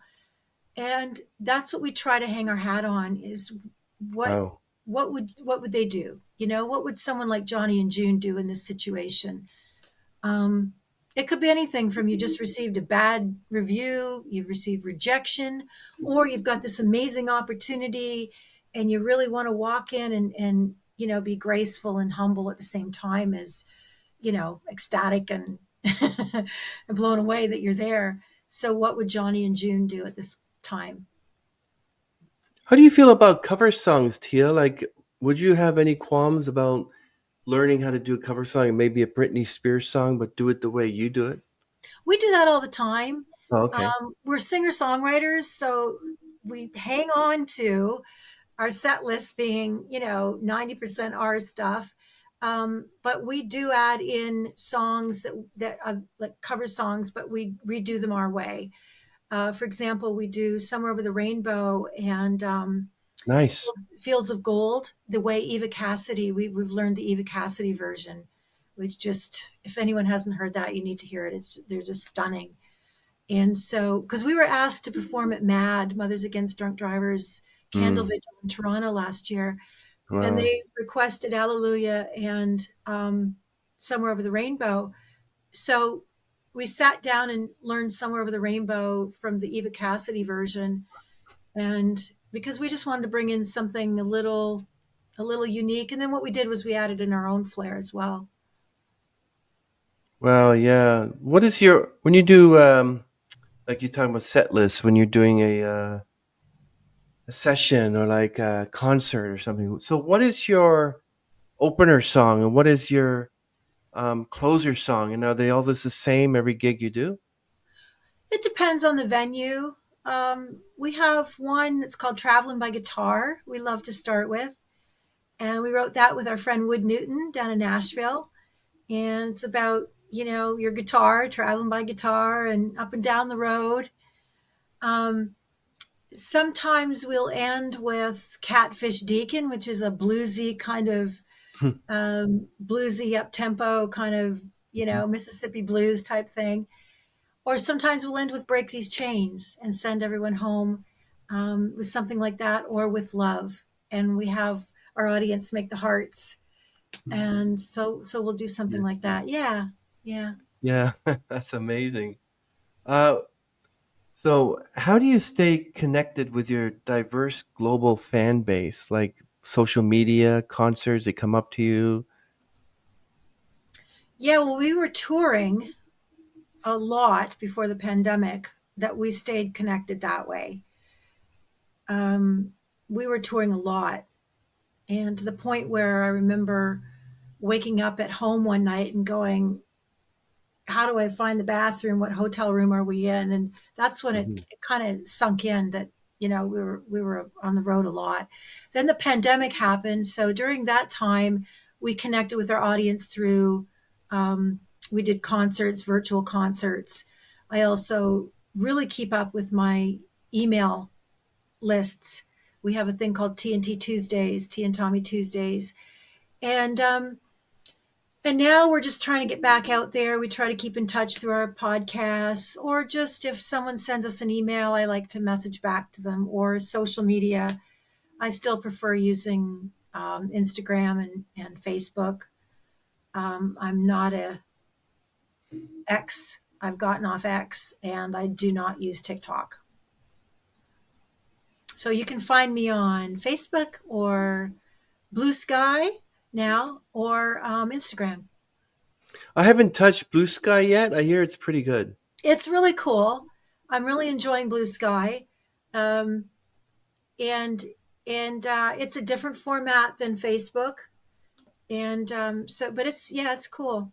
B: And that's what we try to hang our hat on is what
A: Wow.
B: what would they do? What would someone like Johnny and June do in this situation? Um, it could be anything from you just received a bad review, you've received rejection, or you've got this amazing opportunity and you really want to walk in and be graceful and humble at the same time as, ecstatic and, and blown away that you're there. So, what would Johnny and June do at this time?
A: How do you feel about cover songs, Tia? Like, would you have any qualms about learning how to do a cover song, maybe a Britney Spears song, but do it the way you do it?
B: We do that all the time.
A: Oh, okay.
B: We're singer songwriters, so we hang on to our set list being 90% our stuff. But we do add in songs that are like cover songs, but we redo them our way. For example, we do Somewhere Over the Rainbow and
A: Nice.
B: Fields of Gold the way Eva Cassidy. We've learned the Eva Cassidy version, which, just, if anyone hasn't heard that, you need to hear it. They're just stunning. And so, because we were asked to perform at MAD, Mothers Against Drunk Drivers Candle
A: Mm,
B: Vigil in Toronto last year, and
A: wow.
B: they requested Alleluia and Somewhere Over the Rainbow. So we sat down and learned Somewhere Over the Rainbow from the Eva Cassidy version, and because we just wanted to bring in something a little unique, and then what we did was we added in our own flair as well.
A: Well, yeah. What is your when you do like you're talking about set lists when you're doing a session or like a concert or something? So, what is your opener song and what is your closer song? And are they all this the same every gig you do?
B: It depends on the venue. We have one that's called Traveling by Guitar, we love to start with. And we wrote that with our friend Wood Newton down in Nashville. And it's about, your guitar, traveling by guitar and up and down the road. Um, Sometimes we'll end with Catfish Deacon, which is a bluesy kind of bluesy up tempo kind of, Mississippi blues type thing. Or sometimes we'll end with Break These Chains and send everyone home with something like that, or with love. And we have our audience make the hearts. And so we'll do something
A: Yeah.
B: like that. Yeah. Yeah.
A: Yeah, that's amazing. Uh, so how do you stay connected with your diverse global fan base, like social media, concerts, they come up to you?
B: Yeah. Well, we were touring a lot before the pandemic that we stayed connected that way. Um, we were touring a lot, and to the point where I remember waking up at home one night and going, how do I find the bathroom? What hotel room are we in? And that's when it,
A: Mhm.
B: it kind of sunk in that, we were on the road a lot. Then the pandemic happened. So during that time, we connected with our audience through, we did concerts, virtual concerts. I also really keep up with my email lists. We have a thing called TNT Tuesdays, T and Tommy Tuesdays. And now we're just trying to get back out there. We try to keep in touch through our podcasts, or just if someone sends us an email, I like to message back to them, or social media. I still prefer using Instagram and Facebook. I'm not a X. I've gotten off X, and I do not use TikTok. So you can find me on Facebook or Blue Sky now, or Instagram.
A: I haven't touched Blue Sky yet. I hear it's pretty good.
B: It's really cool. I'm really enjoying Blue Sky. Um, and it's a different format than Facebook. And but it's cool.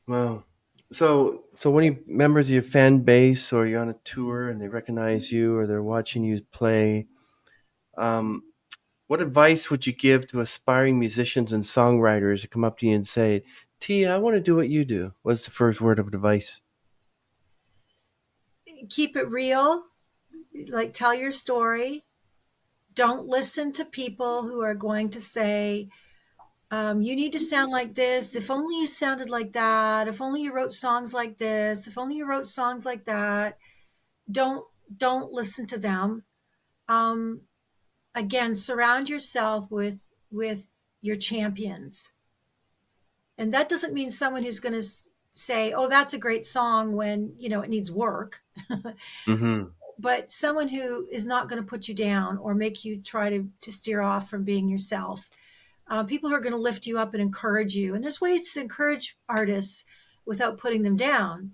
A: Wow. So when you members of your fan base or you're on a tour and they recognize you or they're watching you play, um, what advice would you give to aspiring musicians and songwriters to come up to you and say, Tia, I want to do what you do? What's the first word of advice?
B: Keep it real, like tell your story. Don't listen to people who are going to say, you need to sound like this. If only you sounded like that. If only you wrote songs like this. If only you wrote songs like that. Don't don't listen to them. Um, Again, surround yourself with your champions, and that doesn't mean someone who's going to say, "Oh, that's a great song," when it needs work.
A: Mm-hmm.
B: But someone who is not going to put you down or make you try to steer off from being yourself. People who are going to lift you up and encourage you. And there's ways to encourage artists without putting them down.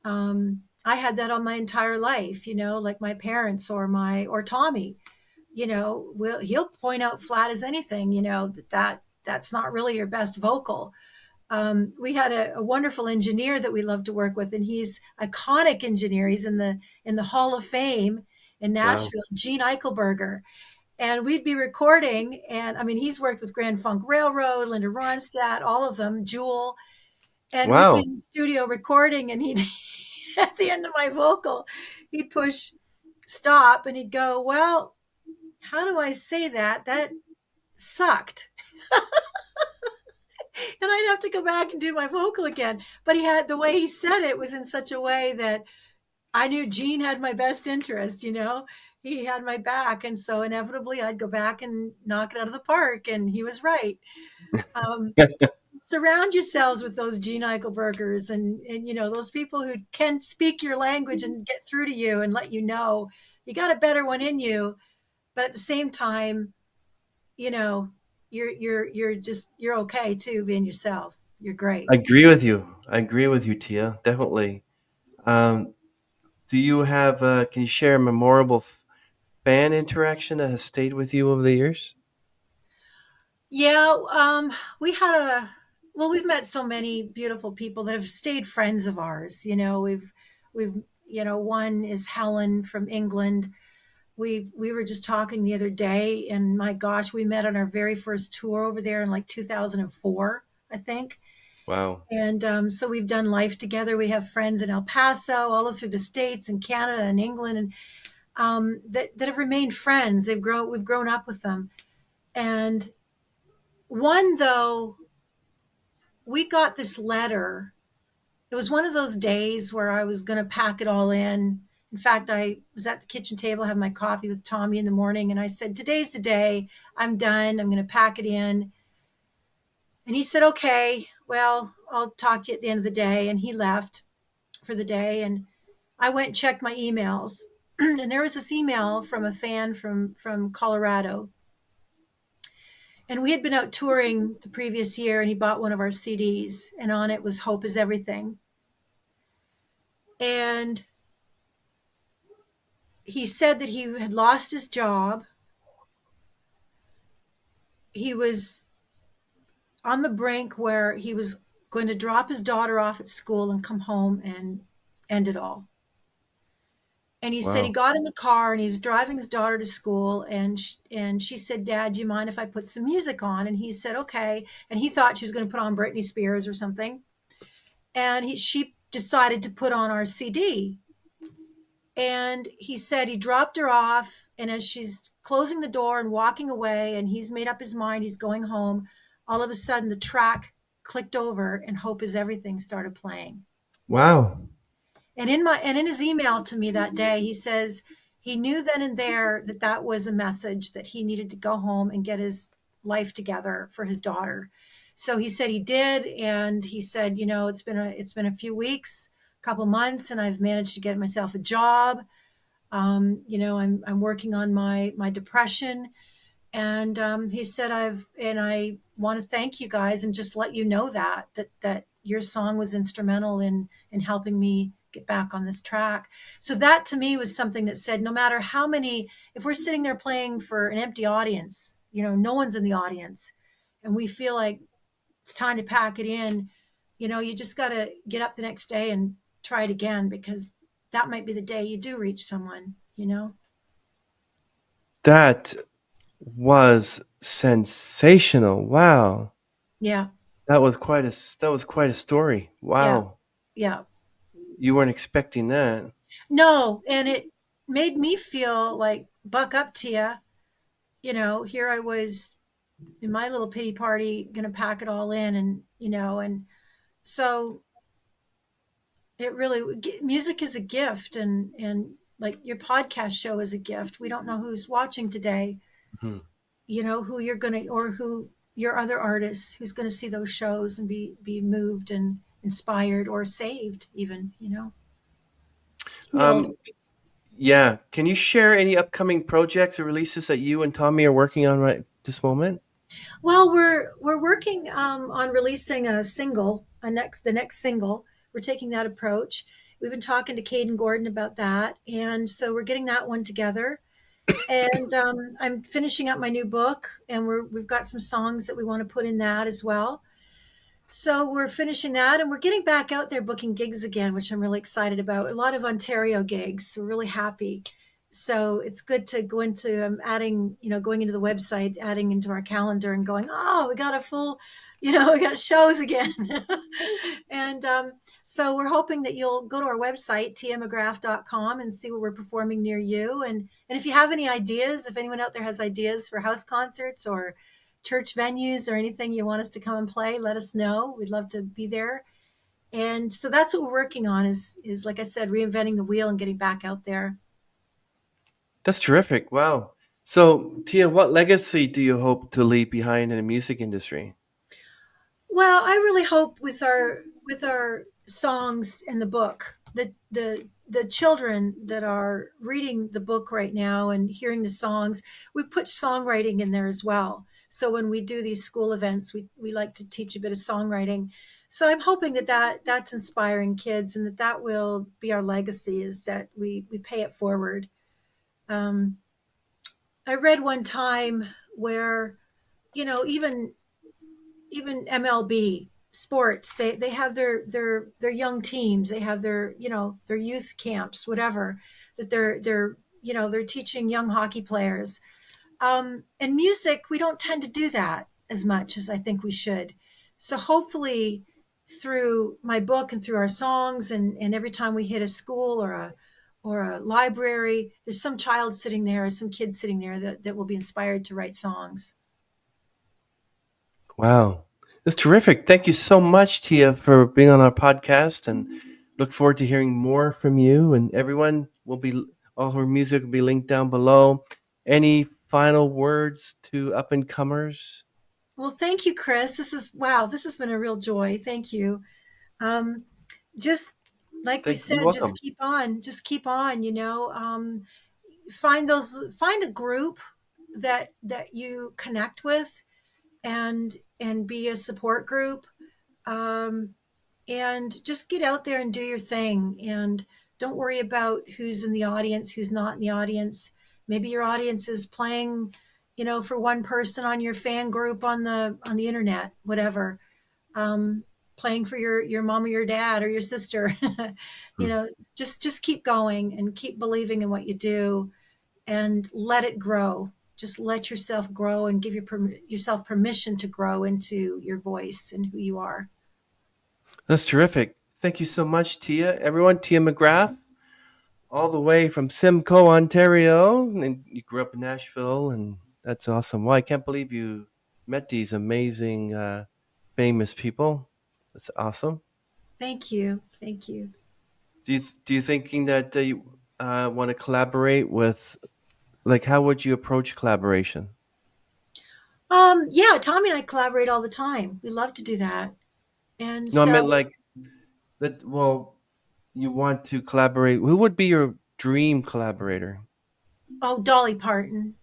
B: I had that on my entire life, like my parents or Tommy. He'll point out flat as anything, that's not really your best vocal. We had a wonderful engineer that we love to work with, and he's iconic engineer. He's in the Hall of Fame in
A: Wow.
B: Nashville, Gene Eichelberger. And we'd be recording, and I mean, he's worked with Grand Funk Railroad, Linda Ronstadt, all of them, Jewel. And we'd be
A: Wow.
B: in the studio recording, and he'd at the end of my vocal, he'd push stop, and he'd go, "Well, how do I say that? That sucked." And I'd have to go back and do my vocal again. But he had the way he said it was in such a way that I knew Gene had my best interest. He had my back. And so inevitably I'd go back and knock it out of the park. And he was right. Um, Surround yourselves with those Gene Eichelbergers and those people who can speak your language and get through to you and let you know you got a better one in you. But at the same time, you know, you're okay too being yourself. You're great.
A: I agree with you. I agree with you, Tia. Definitely. Um, do you have, can you share a memorable fan interaction that has stayed with you over the years?
B: Yeah, we had we've met so many beautiful people that have stayed friends of ours. One is Helen from England. We were just talking the other day, and my gosh, we met on our very first tour over there in like 2004, I think.
A: Wow.
B: And so we've done life together. We have friends in El Paso, all through the States and Canada and England, and that have remained friends. We've grown up with them. And one, though, we got this letter. It was one of those days where I was going to pack it all in. In fact, I was at the kitchen table having my coffee with Tommy in the morning, and I said, "Today's the day. I'm done. I'm going to pack it in." And he said, "Okay, well, I'll talk to you at the end of the day." And he left for the day. And I went and checked my emails. And there was this email from a fan from Colorado. And we had been out touring the previous year, and he bought one of our CDs, and on it was "Hope is Everything." And he said that he had lost his job. He was on the brink where he was going to drop his daughter off at school and come home and end it all. And he said he
A: Wow.
B: got in the car and he was driving his daughter to school, and she said, "Dad, do you mind if I put some music on?" And he said, "Okay." And he thought she was going to put on Britney Spears or something. And she decided to put on our CD. And he said he dropped her off, and as she's closing the door and walking away, and he's made up his mind, he's going home, all of a sudden the track clicked over and "Hope is Everything" started playing.
A: Wow.
B: And in his email to me that day, he says he knew then and there that that was a message that he needed to go home and get his life together for his daughter. So he said he did, and he said, it's been a few weeks, a couple months, and I've managed to get myself a job. I'm working on my depression, and he said, I want to thank you guys and just let you know that your song was instrumental in helping me get back on this track. So that to me was something that said, no matter how many, if we're sitting there playing for an empty audience, no one's in the audience, and we feel like it's time to pack it in, you just got to get up the next day and try it again, because that might be the day you do reach someone.
A: That was sensational. Wow.
B: Yeah,
A: That was quite a story.
B: yeah,
A: Wow.
B: yeah.
A: You weren't expecting that.
B: No, and it made me feel like, buck up to you. Here I was in my little pity party, going to pack it all in, and so it really, music is a gift, and like your podcast show is a gift. We don't know who's watching today,
A: Mhm.
B: who you're going to, or who your other artists who's going to see those shows and be moved and inspired or saved even. Who knows?
A: Um, yeah. Can you share any upcoming projects or releases that you and Tommy are working on right this moment?
B: Well, we're working on releasing a single, the next single. We're taking that approach. We've been talking to Caden Gordon about that, and so we're getting that one together. And I'm finishing up my new book, and we've got some songs that we want to put in that as well. So we're finishing that, and we're getting back out there booking gigs again, which I'm really excited about. A lot of Ontario gigs. We're really happy. So it's good to go into adding, going into the website, adding into our calendar, and going, oh, we got a full, we got shows again. And so we're hoping that you'll go to our website, tmcgraff.com, and see where we're performing near you. And if you have any ideas, if anyone out there has ideas for house concerts or church venues or anything you want us to come and play, let us know. We'd love to be there. And so that's what we're working on is like I said, reinventing the wheel and getting back out there.
A: That's terrific. Wow. So, Tia, what legacy do you hope to leave behind in the music industry?
B: Well, I really hope with our songs in the book, the children that are reading the book right now and hearing the songs, we put songwriting in there as well. So when we do these school events, we like to teach a bit of songwriting. So I'm hoping that's inspiring kids, and that will be our legacy, is that we pay it forward. Um, I read one time where, even MLB sports, they have their young teams, they have their youth camps, whatever, that they're they're teaching young hockey players. And music, we don't tend to do that as much as I think we should. So hopefully, through my book and through our songs, and every time we hit a school or a library, there's some child sitting there, some kid sitting there that will be inspired to write songs.
A: Wow. That's terrific. Thank you so much, Tia, for being on our podcast, and look forward to hearing more from you. And everyone will be, all her music will be linked down below. Any final words to up and comers?
B: Well, thank you, Chris. Wow, this has been a real joy. Thank you. Um, just like we
A: You're
B: said,
A: welcome.
B: just keep on, find a group that you connect with, and be a support group, um, and just get out there and do your thing, and don't worry about who's in the audience, who's not in the audience. Maybe your audience is playing, for one person on your fan group on the internet, whatever. um, Playing for your mom or your dad or your sister.
A: Hmm.
B: Just keep going and keep believing in what you do, and let it grow. Just let yourself grow, and give yourself permission to grow into your voice and who you are.
A: That's terrific. Thank you so much, Tia. Everyone, Tia McGraff, all the way from Simcoe, Ontario. And you grew up in Nashville, and that's awesome. Well, I can't believe you met these amazing, famous people. That's awesome.
B: Thank you. Thank you.
A: Do you thinking that you want to collaborate with, like, how would you approach collaboration?
B: Yeah, Tommy and I collaborate all the time. We love to do that. And
A: No, I meant
B: so,
A: like that. Well, you want to collaborate. Who would be your dream collaborator?
B: oh, Dolly Parton.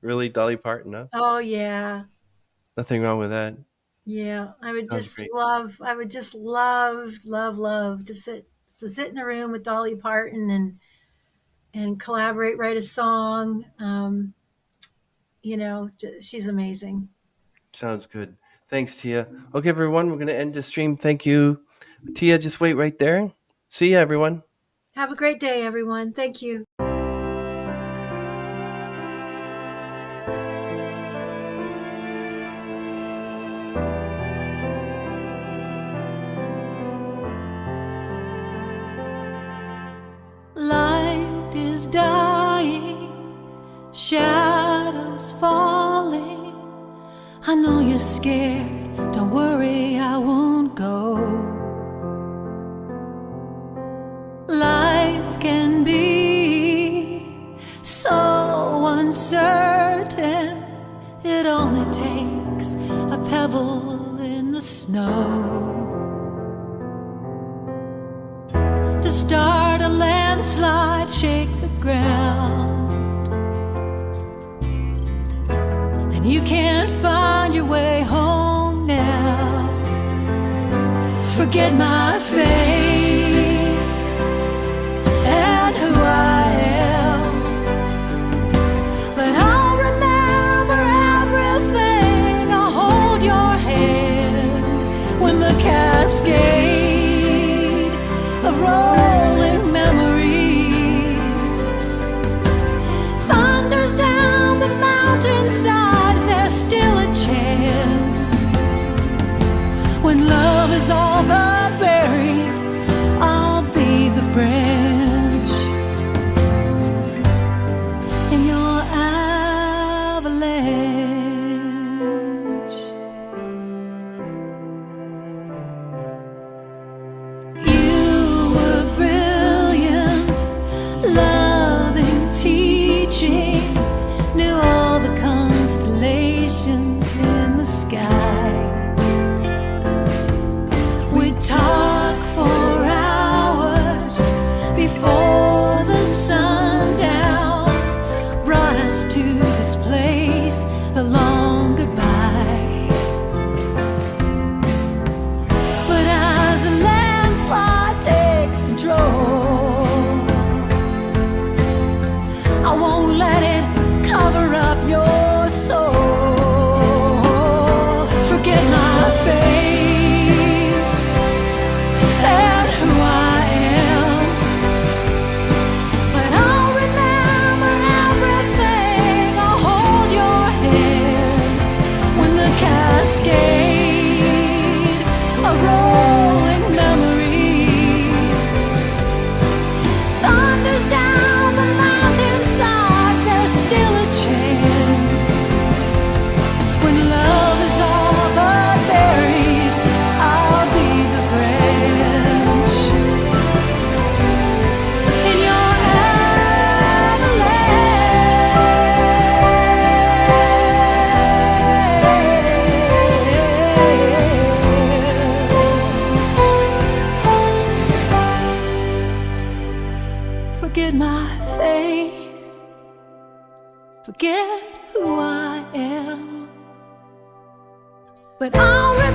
A: Really, Dolly Parton? Huh?
B: Oh, yeah.
A: Nothing wrong with that.
B: Yeah.
A: Sounds great.
B: I would just love, love, love to sit in a room with Dolly Parton, and collaborate, write a song. She's amazing.
A: Sounds good. Thanks, Tia. Okay, everyone, we're going to end the stream. Thank you. Tia, just wait right there. See ya, everyone.
B: Have a great day, everyone. Thank you. Light is dying, shadows falling. I know you're scared. Don't worry, I won't go. Life can be so uncertain. It only takes a pebble in the snow to start a landslide, shake the ground. And you can't find your way home now. Forget my face and who I am, but I'll remember everything. I'll hold your hand when the cascade of rolling memories thunders down the mountainside. There's still a chance when love is all but buried.
C: but I'll